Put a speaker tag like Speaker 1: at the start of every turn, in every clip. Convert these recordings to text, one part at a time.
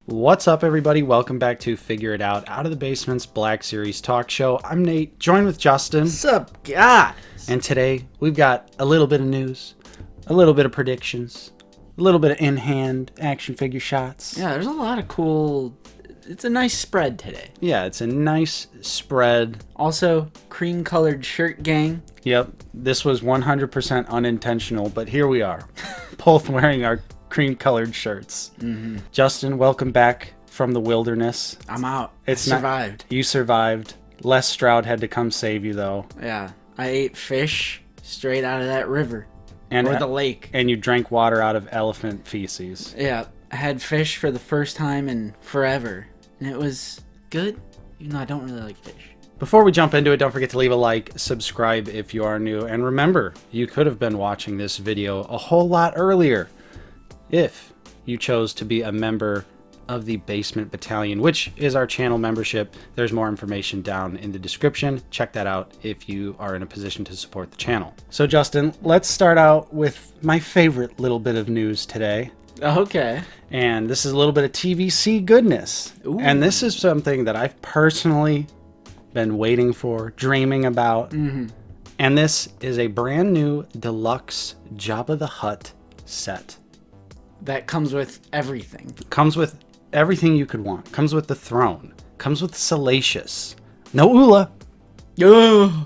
Speaker 1: What's up, everybody? Welcome back to Figure It Out of the Basement's Black Series talk show. I'm Nate, joined with Justin.
Speaker 2: What's up, guys?
Speaker 1: And today we've got a little bit of news, a little bit of predictions, a little bit of in-hand action figure shots.
Speaker 2: Yeah, there's a lot of cool... It's a nice spread today.
Speaker 1: Yeah, it's a nice spread.
Speaker 2: Also, cream-colored shirt gang.
Speaker 1: Yep, this was 100% unintentional, but here we are, both wearing our cream-colored shirts. Mm-hmm. Justin, welcome back from the wilderness.
Speaker 2: I'm out. I
Speaker 1: survived. You survived. Les Stroud had to come save you, though.
Speaker 2: Yeah, I ate fish straight out of that river.
Speaker 1: Or
Speaker 2: the lake.
Speaker 1: And you drank water out of elephant feces.
Speaker 2: Yeah, I had fish for the first time in forever. And it was good, even though I don't really like fish.
Speaker 1: Before we jump into it, don't forget to leave a like, subscribe if you are new, and remember, you could have been watching this video a whole lot earlier if you chose to be a member of the Basement Battalion, which is our channel membership. There's more information down in the description. Check that out if you are in a position to support the channel. So Justin, let's start out with my favorite little bit of news today.
Speaker 2: Okay.
Speaker 1: And this is a little bit of TVC goodness. Ooh. And this is something that I've personally been waiting for, dreaming about. Mm-hmm. And this is a brand new deluxe Jabba the Hutt set.
Speaker 2: That comes with everything.
Speaker 1: Comes with everything you could want. Comes with the throne. Comes with Salacious. No Ula.
Speaker 2: No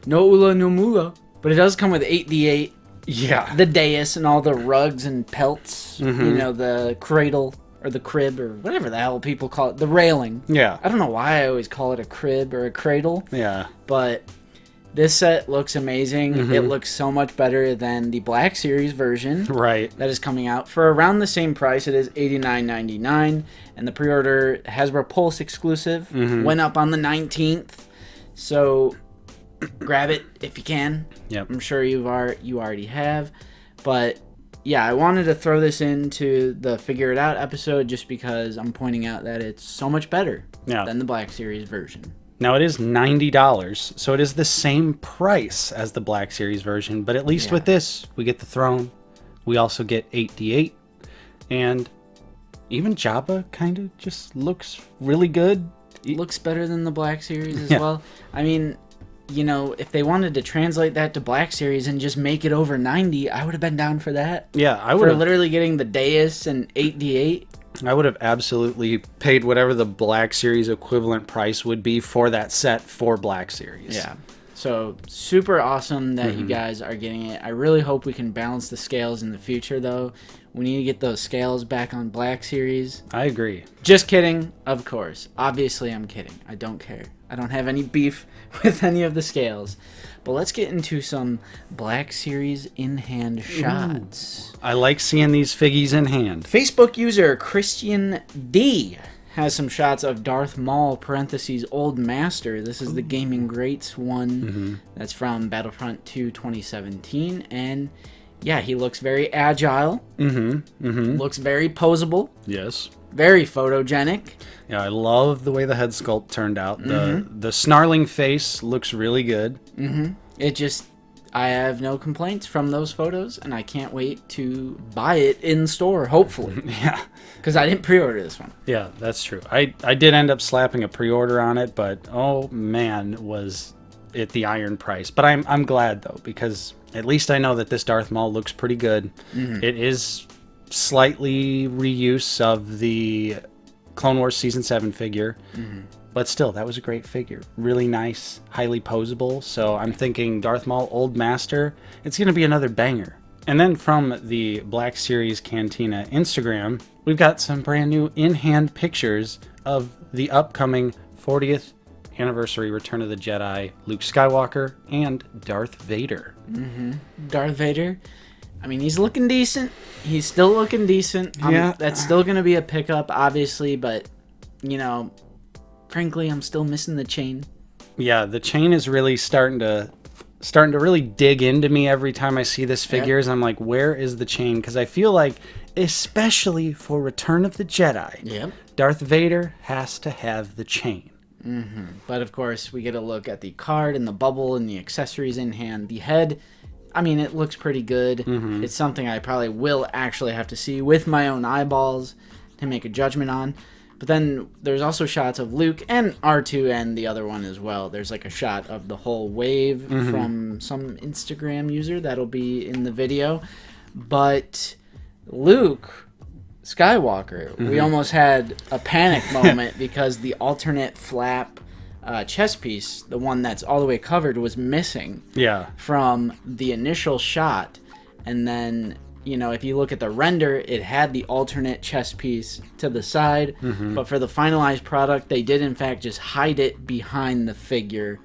Speaker 2: Ula, no Mula. But it does come with 8D8.
Speaker 1: Yeah.
Speaker 2: The dais and all the rugs and pelts. Mm-hmm. You know, the cradle or the crib or whatever the hell people call it. The railing.
Speaker 1: Yeah.
Speaker 2: I don't know why I always call it a crib or a cradle.
Speaker 1: Yeah.
Speaker 2: But this set looks amazing.
Speaker 1: Mm-hmm.
Speaker 2: It looks so much better than the Black Series version.
Speaker 1: Right.
Speaker 2: That is coming out for around the same price. It is $89.99. And the pre-order Hasbro Pulse exclusive went up on the 19th. So grab it if you can.
Speaker 1: Yep.
Speaker 2: I'm sure you already have. But yeah, I wanted to throw this into the Figure It Out episode just because I'm pointing out that it's so much better than the Black Series version.
Speaker 1: Now, it is $90, so it is the same price as the Black Series version, but at least with this, we get the throne. We also get 8D8, and even Jabba kind of just looks really good.
Speaker 2: Looks better than the Black Series as well. I mean, you know, if they wanted to translate that to Black Series and just make it over 90, I would have been down for that.
Speaker 1: Yeah, I would have.
Speaker 2: For literally getting the dais and 8D8.
Speaker 1: I would have absolutely paid whatever the Black Series equivalent price would be for that set for Black Series.
Speaker 2: Yeah. So, super awesome that you guys are getting it. I really hope we can balance the scales in the future, though. We need to get those scales back on Black Series.
Speaker 1: I agree.
Speaker 2: Just kidding, of course. Obviously, I'm kidding. I don't care. I don't have any beef with any of the scales. But let's get into some Black Series in-hand shots.
Speaker 1: Ooh. I like seeing these figgies in hand.
Speaker 2: Facebook user Christian D has some shots of Darth Maul (Old Master). This is the Gaming Greats one. That's from Battlefront 2 2017. And yeah, he looks very agile. Looks very posable.
Speaker 1: Yes. Very
Speaker 2: photogenic.
Speaker 1: Yeah, I love the way the head sculpt turned out. The snarling face looks really good.
Speaker 2: I have no complaints from those photos, and I can't wait to buy it in store, hopefully.
Speaker 1: Yeah.
Speaker 2: Because I didn't pre-order this one.
Speaker 1: Yeah, that's true. I did end up slapping a pre-order on it, but oh man, was it the iron price. But I'm glad, though, because at least I know that this Darth Maul looks pretty good. It is slightly reuse of the Clone Wars Season 7 figure. But still, that was a great figure. Really nice, highly posable. So I'm thinking Darth Maul Old Master, it's going to be another banger. And then from the Black Series Cantina Instagram, we've got some brand new in-hand pictures of the upcoming 40th anniversary Return of the Jedi, Luke Skywalker, and Darth Vader.
Speaker 2: Darth Vader, I mean, he's looking decent. He's still looking decent.
Speaker 1: Yeah.
Speaker 2: That's still going to be a pickup, obviously, but, you know, frankly, I'm still missing the chain. Yeah,
Speaker 1: the chain is really starting to really dig into me every time I see this figures. I'm like, where is the chain? Because I feel like, especially for Return of the Jedi, Darth Vader has to have the chain.
Speaker 2: But of course, we get a look at the card and the bubble and the accessories in hand. The head, I mean, it looks pretty good. It's something I probably will actually have to see with my own eyeballs to make a judgment on. But then there's also shots of Luke and R2 and the other one as well. There's like a shot of the whole wave from some Instagram user that'll be in the video. But Luke Skywalker, we almost had a panic moment because the alternate flap chest piece, the one that's all the way covered, was missing from the initial shot. And then, you know, if you look at the render, it had the alternate chest piece to the side. But for the finalized product, they did in fact just hide it behind the figure,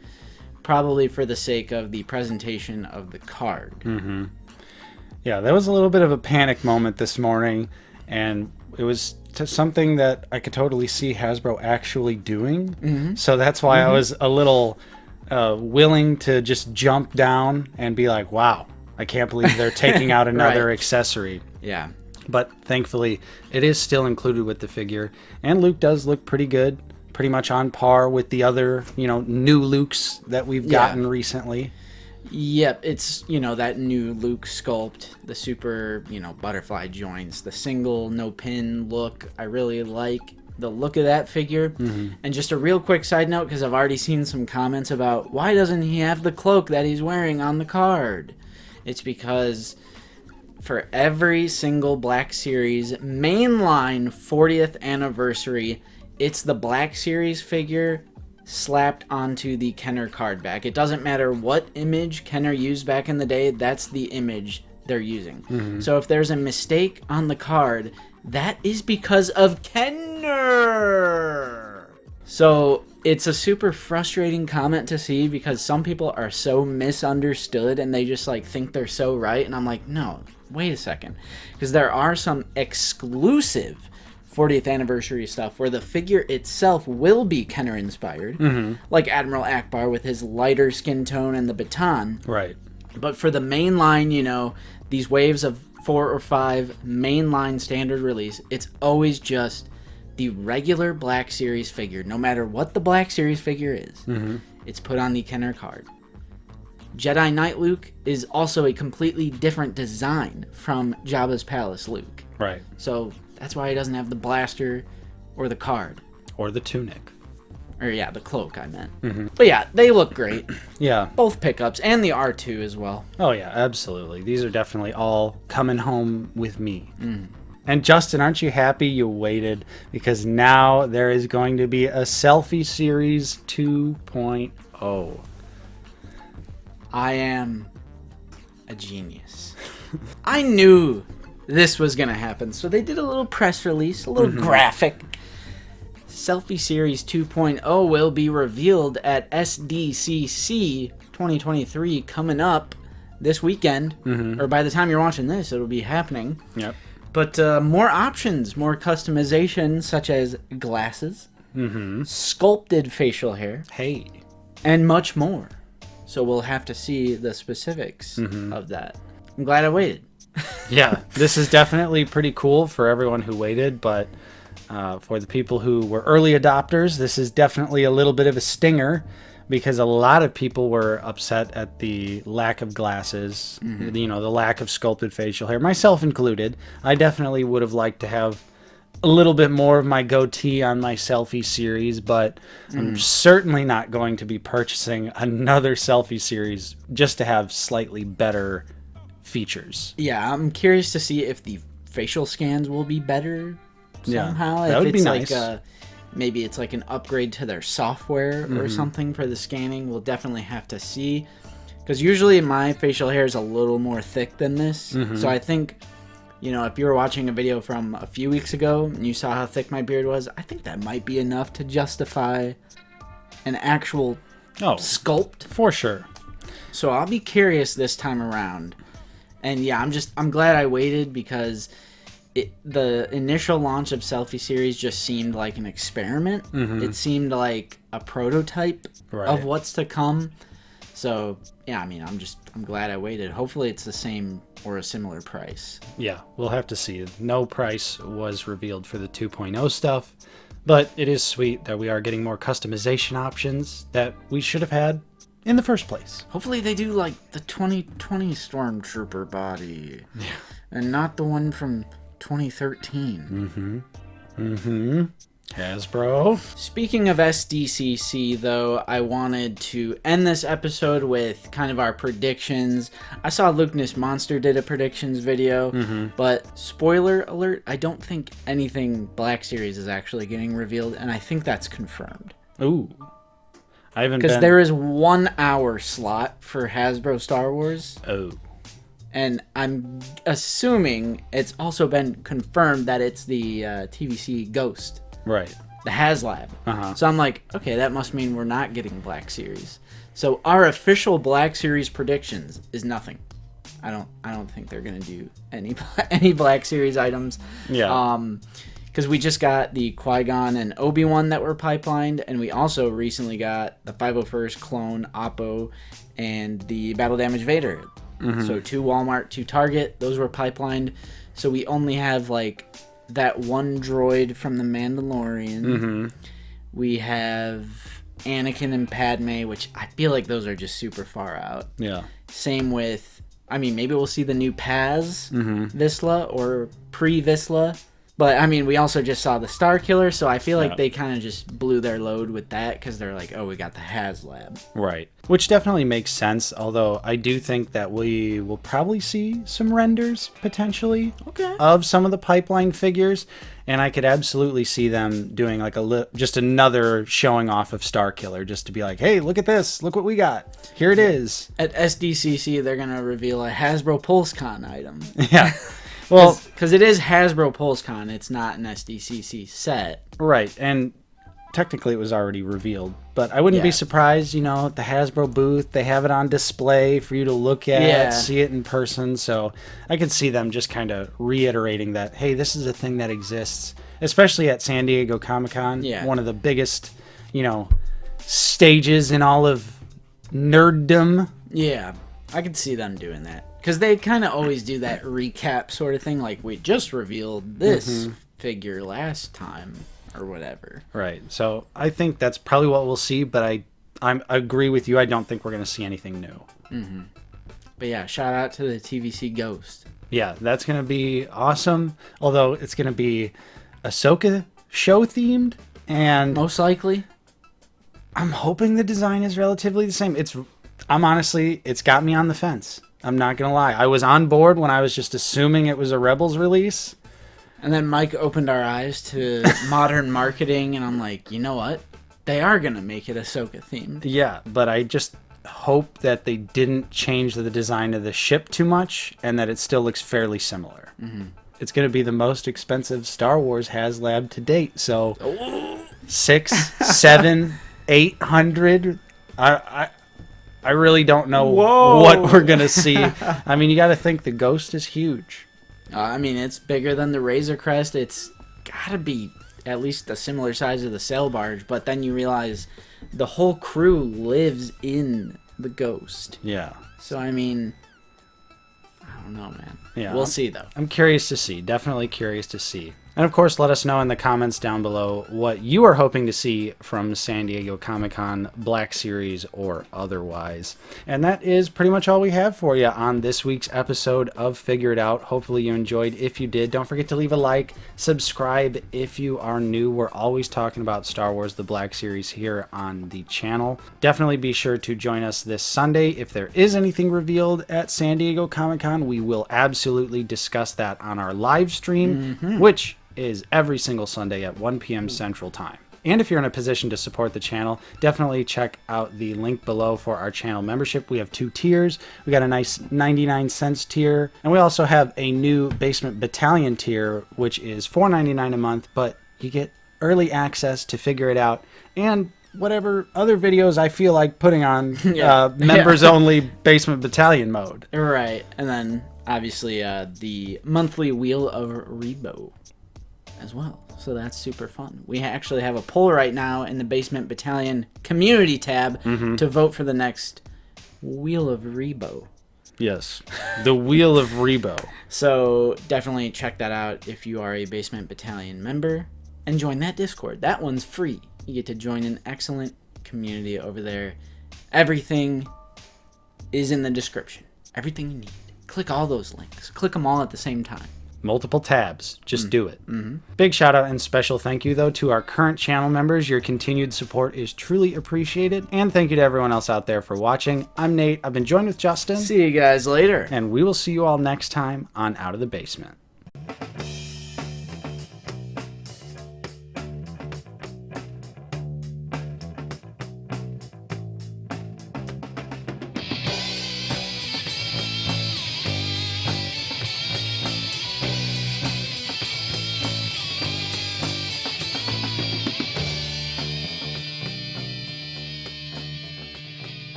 Speaker 2: probably for the sake of the presentation of the card.
Speaker 1: Yeah, that was a little bit of a panic moment this morning, and it was something that I could totally see Hasbro actually doing. So that's why I was a little willing to just jump down and be like, wow, I can't believe they're taking out another accessory.
Speaker 2: Yeah.
Speaker 1: But thankfully, it is still included with the figure. And Luke does look pretty good, pretty much on par with the other, you know, new Lukes that we've gotten recently.
Speaker 2: Yep, it's, you know, that new Luke sculpt, the super, you know, butterfly joints, the single no pin look. I really like the look of that figure. And just a real quick side note, because I've already seen some comments about why doesn't he have the cloak that he's wearing on the card? It's because for every single Black Series mainline 40th anniversary, it's the Black Series figure slapped onto the Kenner card back. It doesn't matter what image Kenner used back in the day, that's the image they're using. So if there's a mistake on the card, that is because of Kenner. So it's a super frustrating comment to see because some people are so misunderstood and they just like think they're so right, and I'm like, no, wait a second, because there are some exclusive 40th anniversary stuff where the figure itself will be Kenner inspired, like Admiral Akbar with his lighter skin tone and the baton.
Speaker 1: Right.
Speaker 2: But for the mainline, you know, these waves of 4 or 5 mainline standard release, it's always just the regular Black Series figure. No matter what the Black Series figure is, it's put on the Kenner card. Jedi Knight Luke is also a completely different design from Jabba's Palace Luke.
Speaker 1: Right.
Speaker 2: So that's why he doesn't have the blaster or the card.
Speaker 1: Or the tunic.
Speaker 2: Or, yeah, the cloak, I meant. But, yeah, they look great.
Speaker 1: Yeah.
Speaker 2: Both pickups, and the R2 as well.
Speaker 1: Oh, yeah, absolutely. These are definitely all coming home with me. And, Justin, aren't you happy you waited? Because now there is going to be a Selfie Series 2.0.
Speaker 2: I am a genius. I knew this was going to happen, so they did a little press release, a little graphic. Selfie Series 2.0 will be revealed at SDCC 2023 coming up this weekend, or by the time you're watching this, it'll be happening.
Speaker 1: Yep.
Speaker 2: But more options, more customization, such as glasses, sculpted facial hair, and much more. So we'll have to see the specifics of that. I'm glad I waited.
Speaker 1: Yeah, this is definitely pretty cool for everyone who waited, but for the people who were early adopters, this is definitely a little bit of a stinger because a lot of people were upset at the lack of glasses, you know, the lack of sculpted facial hair, myself included. I definitely would have liked to have a little bit more of my goatee on my Selfie Series, but I'm certainly not going to be purchasing another Selfie Series just to have slightly better features.
Speaker 2: Yeah, I'm curious to see if the facial scans will be better somehow.
Speaker 1: That
Speaker 2: if
Speaker 1: would be
Speaker 2: it's
Speaker 1: nice.
Speaker 2: Like maybe it's like an upgrade to their software or something for the scanning. We'll definitely have to see. Because usually my facial hair is a little more thick than this. So I think, you know, if you were watching a video from a few weeks ago and you saw how thick my beard was, I think that might be enough to justify an actual sculpt.
Speaker 1: For sure.
Speaker 2: So I'll be curious this time around. And yeah, I'm glad I waited because the initial launch of Selfie Series just seemed like an experiment. It seemed like a prototype of what's to come. So yeah, I mean, I'm glad I waited. Hopefully it's the same or a similar price.
Speaker 1: Yeah, we'll have to see. No price was revealed for the 2.0 stuff, but it is sweet that we are getting more customization options that we should have had in the first place.
Speaker 2: Hopefully they do like the 2020 Stormtrooper body. Yeah. And not the one from 2013.
Speaker 1: Hasbro.
Speaker 2: Speaking of SDCC, though, I wanted to end this episode with kind of our predictions. I saw Luke Monster did a predictions video, but spoiler alert, I don't think anything Black Series is actually getting revealed, and I think that's confirmed.
Speaker 1: Ooh. I haven't
Speaker 2: Because there is 1 hour slot for Hasbro Star Wars.
Speaker 1: Oh.
Speaker 2: And I'm assuming it's also been confirmed that it's the TVC Ghost.
Speaker 1: Right.
Speaker 2: The HasLab.
Speaker 1: Uh-huh.
Speaker 2: So I'm like, okay, that must mean we're not getting Black Series. So our official Black Series predictions is nothing. I don't think they're gonna do any Black Series items.
Speaker 1: Yeah.
Speaker 2: Because we just got the Qui-Gon and Obi-Wan that were pipelined, and we also recently got the 501st Clone, Oppo, and the Battle Damage Vader. So 2 Walmart, 2 Target, those were pipelined. So we only have like that one droid from the Mandalorian. We have Anakin and Padme, which I feel like those are just super far out.
Speaker 1: Yeah.
Speaker 2: Same with, I mean, maybe we'll see the new Paz Vizsla or pre-Vizsla. But, I mean, we also just saw the Star Killer, so I feel like they kind of just blew their load with that because they're like, oh, we got the HasLab.
Speaker 1: Right. Which definitely makes sense, although I do think that we will probably see some renders, potentially, of some of the pipeline figures, and I could absolutely see them doing like just another showing off of Star Killer, just to be like, hey, look at this, look what we got. Here it is.
Speaker 2: At SDCC, they're going to reveal a Hasbro PulseCon item.
Speaker 1: Yeah. Well,
Speaker 2: because it is Hasbro PulseCon, it's not an SDCC set.
Speaker 1: Right, and technically it was already revealed, but I wouldn't be surprised, you know, at the Hasbro booth, they have it on display for you to look at, see it in person, so I could see them just kind of reiterating that, hey, this is a thing that exists, especially at San Diego Comic-Con, one of the biggest, you know, stages in all of nerddom.
Speaker 2: Yeah, I could see them doing that. Because they kind of always do that recap sort of thing, like we just revealed this figure last time, or whatever.
Speaker 1: Right. So I think that's probably what we'll see, but I agree with you. I don't think we're going to see anything new.
Speaker 2: But yeah, shout out to the TVC Ghost.
Speaker 1: Yeah, that's going to be awesome. Although it's going to be Ahsoka show themed, and
Speaker 2: most likely,
Speaker 1: I'm hoping the design is relatively the same. It's got me on the fence. I'm not going to lie. I was on board when I was just assuming it was a Rebels release.
Speaker 2: And then Mike opened our eyes to modern marketing, and I'm like, you know what? They are going to make it Ahsoka themed.
Speaker 1: Yeah, but I just hope that they didn't change the design of the ship too much, and that it still looks fairly similar. It's going to be the most expensive Star Wars HasLab to date, so 6, 7, 800. I really don't know what we're going to see. I mean, you got to think the Ghost is huge.
Speaker 2: I mean, it's bigger than the Razor Crest. It's got to be at least a similar size of the sail barge. But then you realize the whole crew lives in the Ghost.
Speaker 1: Yeah.
Speaker 2: So, I mean, I don't know, man.
Speaker 1: Yeah,
Speaker 2: we'll see, though.
Speaker 1: I'm curious to see. Definitely curious to see. And of course, let us know in the comments down below what you are hoping to see from San Diego Comic-Con, Black Series or otherwise. And that is pretty much all we have for you on this week's episode of Figure It Out. Hopefully you enjoyed. If you did, don't forget to leave a like, subscribe if you are new. We're always talking about Star Wars, the Black Series here on the channel. Definitely be sure to join us this Sunday. If there is anything revealed at San Diego Comic-Con, we will absolutely discuss that on our live stream, which is every single Sunday at 1 p.m. Central Time. And if you're in a position to support the channel, definitely check out the link below for our channel membership. We have 2 tiers. We got a nice 99-cent tier, and we also have a new Basement Battalion tier, which is $4.99 a month, but you get early access to Figure It Out and whatever other videos I feel like putting on members-only Basement Battalion mode.
Speaker 2: Right, and then obviously the monthly Wheel of Rebo as well, so that's super fun. We actually have a poll right now in the Basement Battalion community tab to vote for the next Wheel of Rebo.
Speaker 1: Yes, the Wheel of Rebo.
Speaker 2: So definitely check that out if you are a Basement Battalion member, and join that Discord. That one's free. You get to join an excellent community over there, Everything is in the description. Everything you need. Click all those links. Click them all at the same time.
Speaker 1: Multiple tabs. Just do it. Big shout out and special thank you, though, to our current channel members. Your continued support is truly appreciated. And thank you to everyone else out there for watching. I'm Nate. I've been joined with Justin.
Speaker 2: See you guys later.
Speaker 1: And we will see you all next time on Out of the Basement.